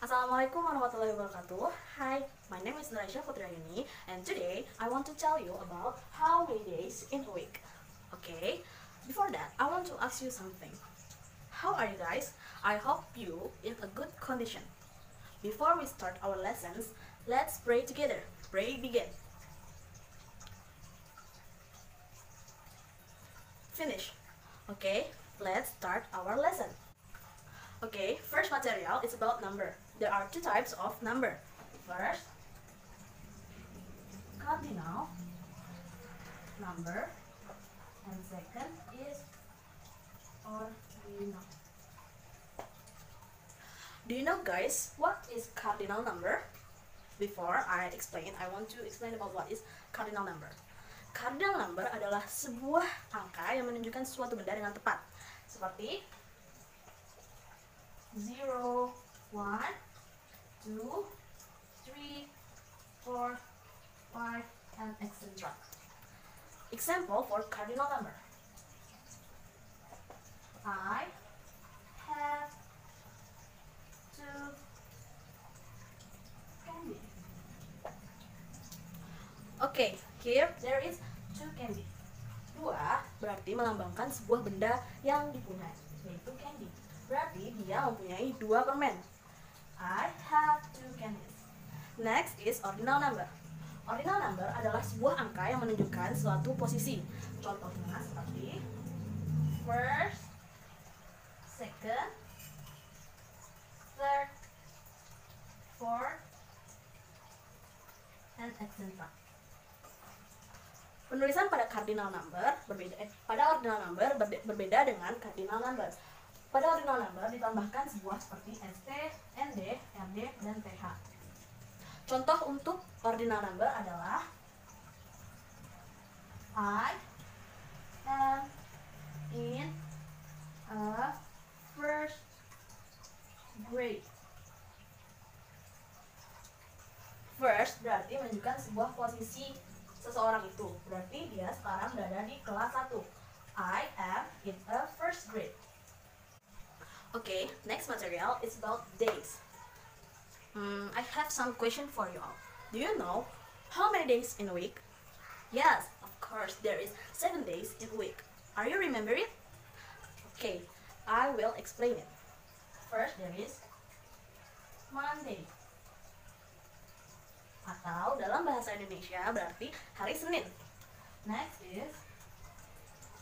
Assalamualaikum warahmatullahi wabarakatuh. Hi, my name is Nuraisha Putrayani, and today I want to tell you about how many days in a week. Okay, before that, I want to ask you something. How are you guys? I hope you in a good condition. Before we start our lessons, let's pray together. Pray begin. Finish. Okay, let's start our lesson. Okay, first material is about number. There are two types of number. First, cardinal number, and second is ordinal. Do you know, guys, what is cardinal number? Before I explain, I want to explain about what is cardinal number. Cardinal number adalah sebuah angka yang menunjukkan suatu benda dengan tepat. Seperti 0, 1, 2, 3, 4, 5, and etc. Example for cardinal number. I have 2 candy. Okay, here there is 2 candy. 2 berarti melambangkan sebuah benda yang dipunyai, yaitu candy. Berarti dia mempunyai 2 permen. I have 2 candies. Next is ordinal number. Ordinal number adalah sebuah angka yang menunjukkan suatu posisi. Contohnya seperti first, second, third, fourth, and etc. Penulisan pada cardinal number pada ordinal number berbeda dengan cardinal number. Pada ordinal number ditambahkan sebuah seperti ST, ND, RD, dan TH. Contoh untuk ordinal number adalah I am in a first grade. First berarti menunjukkan sebuah posisi seseorang itu. Berarti dia sekarang berada di kelas 1. I am in a first grade. Okay, next material is about days. I have some question for you all. Do you know how many days in a week? Yes, of course, there is 7 days in a week. Are you remember it? Okay, I will explain it. First, there is Monday. Atau dalam bahasa Indonesia berarti hari Senin. Next is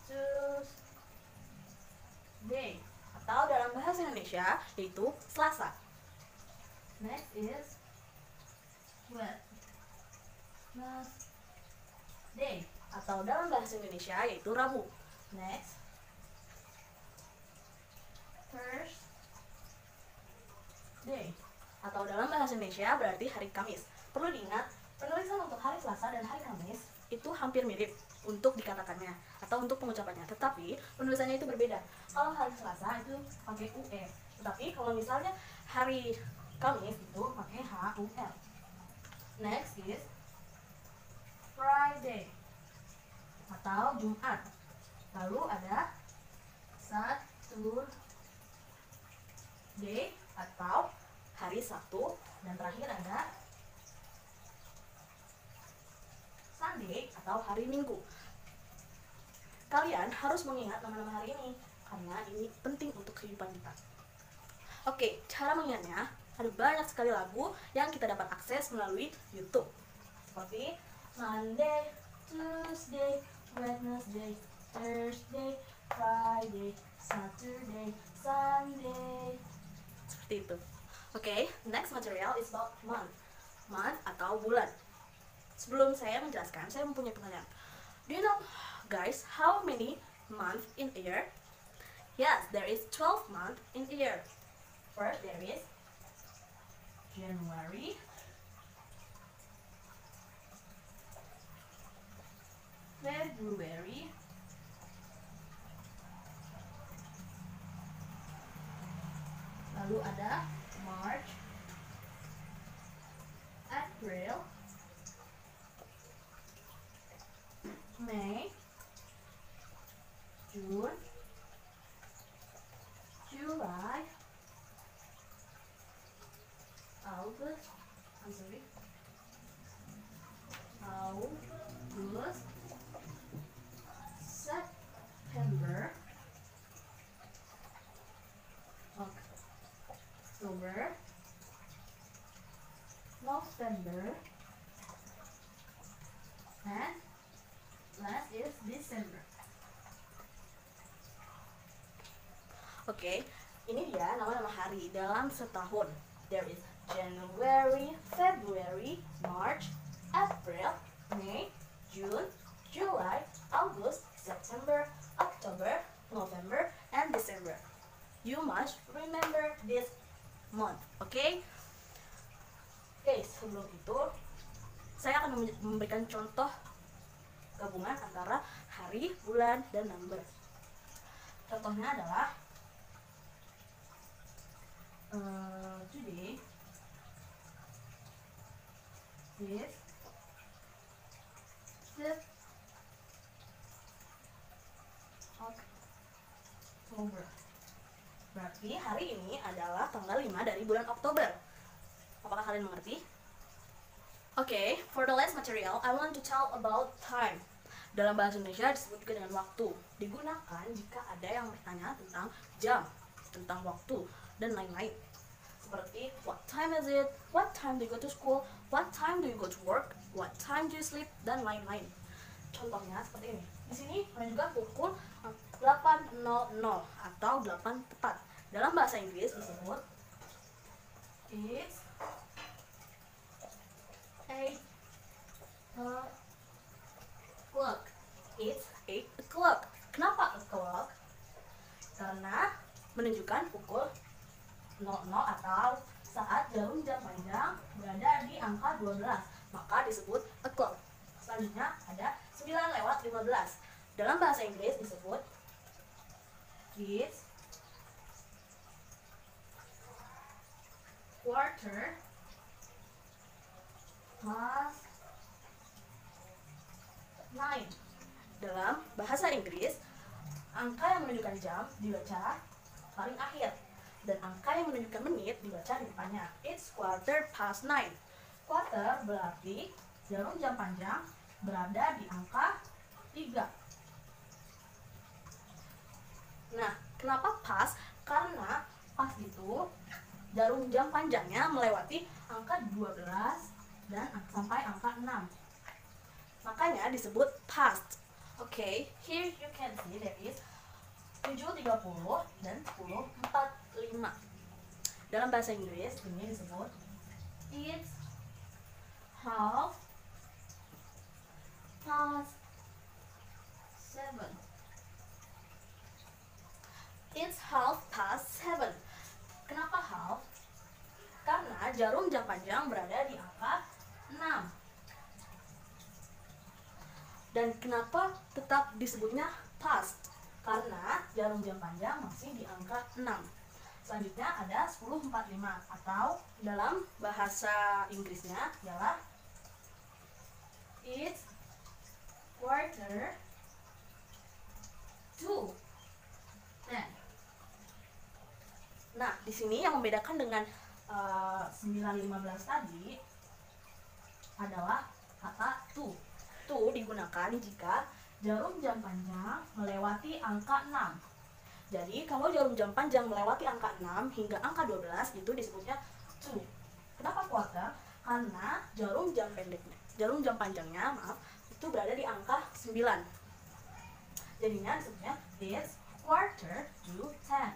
Tuesday. Atau dalam bahasa Indonesia yaitu Selasa. Next is Wednesday. Atau dalam bahasa Indonesia yaitu Rabu. Next, Thursday. Atau dalam bahasa Indonesia berarti hari Kamis. Perlu diingat, penulisan untuk hari Selasa dan hari Kamis itu hampir mirip untuk dikatakannya atau untuk pengucapannya, tetapi penulisannya itu berbeda. Kalau hari Selasa itu pakai UE, tetapi kalau misalnya hari Kamis itu pakai HUL. Next is Friday atau Jumat. Lalu ada Saturday atau hari Sabtu, dan terakhir ada Sunday atau hari Minggu. Kalian harus mengingat nama-nama hari ini karena ini penting untuk kehidupan kita. Oke, cara mengingatnya ada banyak sekali lagu yang kita dapat akses melalui YouTube. Seperti Monday, Tuesday, Wednesday, Thursday, Friday, Saturday, Sunday. Seperti itu. Oke, next material is about month. Month atau bulan. Sebelum saya menjelaskan, saya mempunyai pertanyaan. Do you know, guys, how many months in a year? Yes, there is 12 months in a year. First, there is January, February, lalu ada March, April, May, June, July, August, I'm sorry, August, September, October, November, and last is December. Oke, ini dia nama-nama hari dalam setahun. There is January, February, March, April, May, June, July, August, September, October, November, and December. You must remember this month, okay? Oke, sebelum itu saya akan memberikan contoh gabungan antara hari, bulan, dan number. Contohnya adalah today is October. Berarti hari ini adalah tanggal 5 dari bulan Oktober. Apakah kalian mengerti? Okay, for the last material, I want to tell about time. Dalam bahasa Indonesia disebut juga dengan waktu. Digunakan jika ada yang bertanya tentang jam, tentang waktu, dan lain-lain. Seperti, what time is it? What time do you go to school? What time do you go to work? What time do you sleep? Dan lain-lain. Contohnya seperti ini. Di sini menunjukkan pukul 8.00 atau 8 tepat. Dalam bahasa Inggris disebut it's 8 o'clock. It's 8 o'clock. Kenapa o'clock? Karena menunjukkan pukul 00 atau saat jarum jam panjang berada di angka 12, maka disebut o'clock. Selanjutnya ada 9:15. Dalam bahasa Inggris disebut it's quarter past 9. Dalam bahasa Inggris, angka yang menunjukkan jam dibaca paling akhir, dan angka yang menunjukkan menit dibaca di depannya. It's quarter past 9. Quarter berarti jarum jam panjang berada di angka 3. Nah, kenapa pas? Karena pas itu jarum jam panjangnya melewati angka 12 dan sampai angka 6. Makanya disebut past. Okay, here you can see there is 7.30 dan 10.45. Dalam bahasa Inggris ini disebut it's half past 7. It's half past 7. Kenapa half? Karena jarum jam panjang berada di angka 6. Dan kenapa tetap disebutnya past? Karena jarum jam panjang masih di angka 6. Selanjutnya ada 10.45 atau dalam bahasa Inggrisnya ialah it's quarter to 10. Nah, di sini yang membedakan dengan 9.15 tadi adalah kata to. To digunakan jika jarum jam panjang melewati angka 6. Jadi, kalau jarum jam panjang melewati angka 6 hingga angka 12 itu disebutnya to. Kenapa quarter? Karena jarum jam panjangnya, itu berada di angka 9. Jadinya disebutnya it's quarter to 10.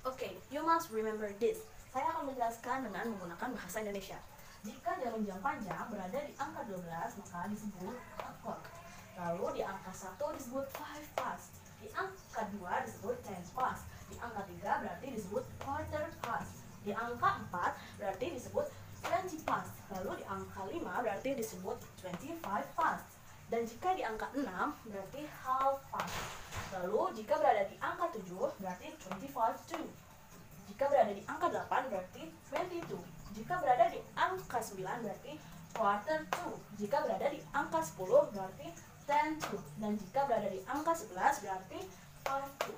Okay, you must remember this. Saya akan menjelaskan dengan menggunakan bahasa Indonesia. Jika jarum jam panjang berada di angka 12, maka disebut o'clock. Lalu di angka 1 disebut 5 past. Di angka 2 disebut 10 past. Di angka 3 berarti disebut quarter past. Di angka 4 berarti disebut 20 past. Lalu di angka 5 berarti disebut 25 past. Dan jika di angka 6 berarti half past. Lalu jika berada di angka 7 berarti 25 to. Jika berada di angka 8 berarti 22. Jika berada di angka 9 berarti quarter to. Jika berada di angka 10 berarti 10 to. Dan jika berada di angka 11 berarti 5 to.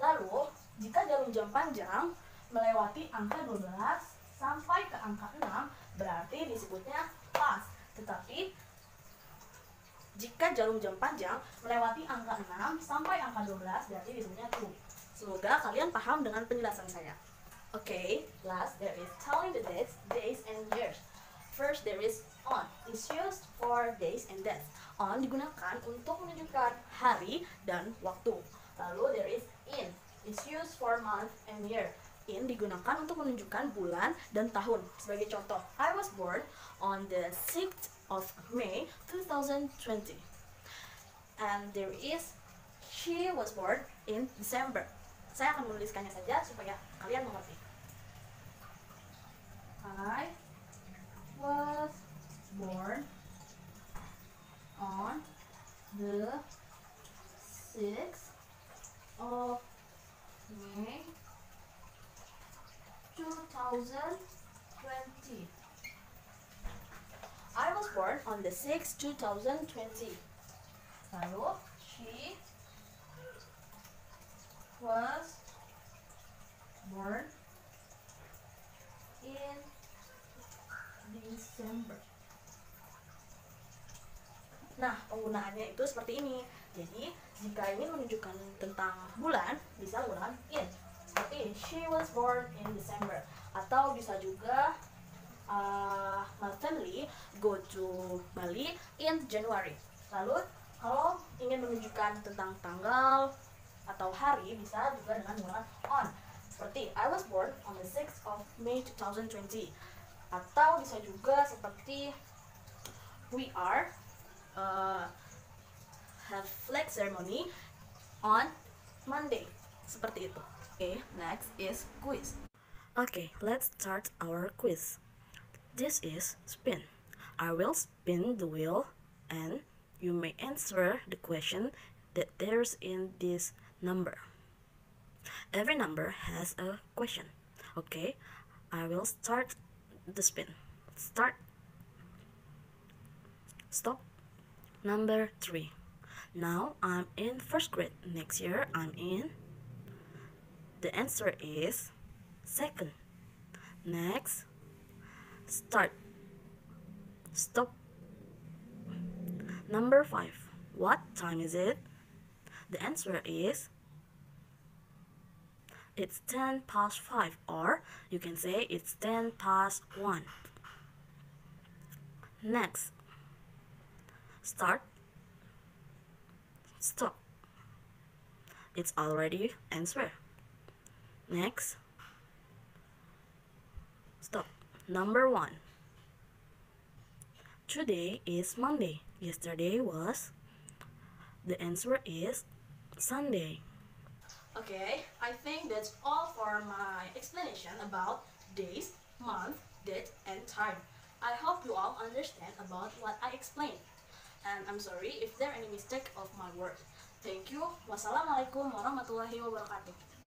Lalu jika jarum jam panjang melewati angka 12, sampai ke angka 6 berarti disebutnya pas. Tetapi jika jarum jam panjang melewati angka 6 sampai angka 12 berarti disebutnya true. Semoga kalian paham dengan penjelasan saya. Okay, last there is telling the dates, days and years. First there is on. It's used for days and dates. On digunakan untuk menunjukkan hari dan waktu. Lalu there is in. It's used for month and year. In digunakan untuk menunjukkan bulan dan tahun. Sebagai contoh, I was born on the 6th of May 2020. And there is she was born in December. Saya akan menuliskannya saja supaya kalian mengerti. I was born on the 6th of May 2020. I was born on the 6th 2020. Lalu she was born in December. Nah, penggunaannya itu seperti ini. Jadi, jika ingin menunjukkan tentang bulan, bisa menggunakan in. Seperti she was born in December. Atau bisa juga my family go to Bali in January. Lalu, kalau ingin menunjukkan tentang tanggal atau hari, bisa juga dengan menggunakan on. Seperti I was born on the 6th of May 2020. Atau bisa juga seperti we are have flag ceremony on Monday. Seperti itu. Okay, next is quiz. Okay, let's start our quiz. This is spin. I will spin the wheel and you may answer the question that there's in this number. Every number has a question. Okay, I will start the spin. Start. Stop. Number 3. Now I'm in first grade. Next year I'm in. The answer is second. Next. Start. Stop. Number 5. What time is it? The answer is it's 10 past 5, or you can say it's 10 past 1. Next. Start. Stop. It's already answer. Next. Stop. Number 1. Today is Monday. Yesterday was. The answer is Sunday. Okay, I think that's all for my explanation about days, month, date, and time. I hope you all understand about what I explained. And I'm sorry if there any mistake of my word. Thank you. Wassalamualaikum warahmatullahi wabarakatuh.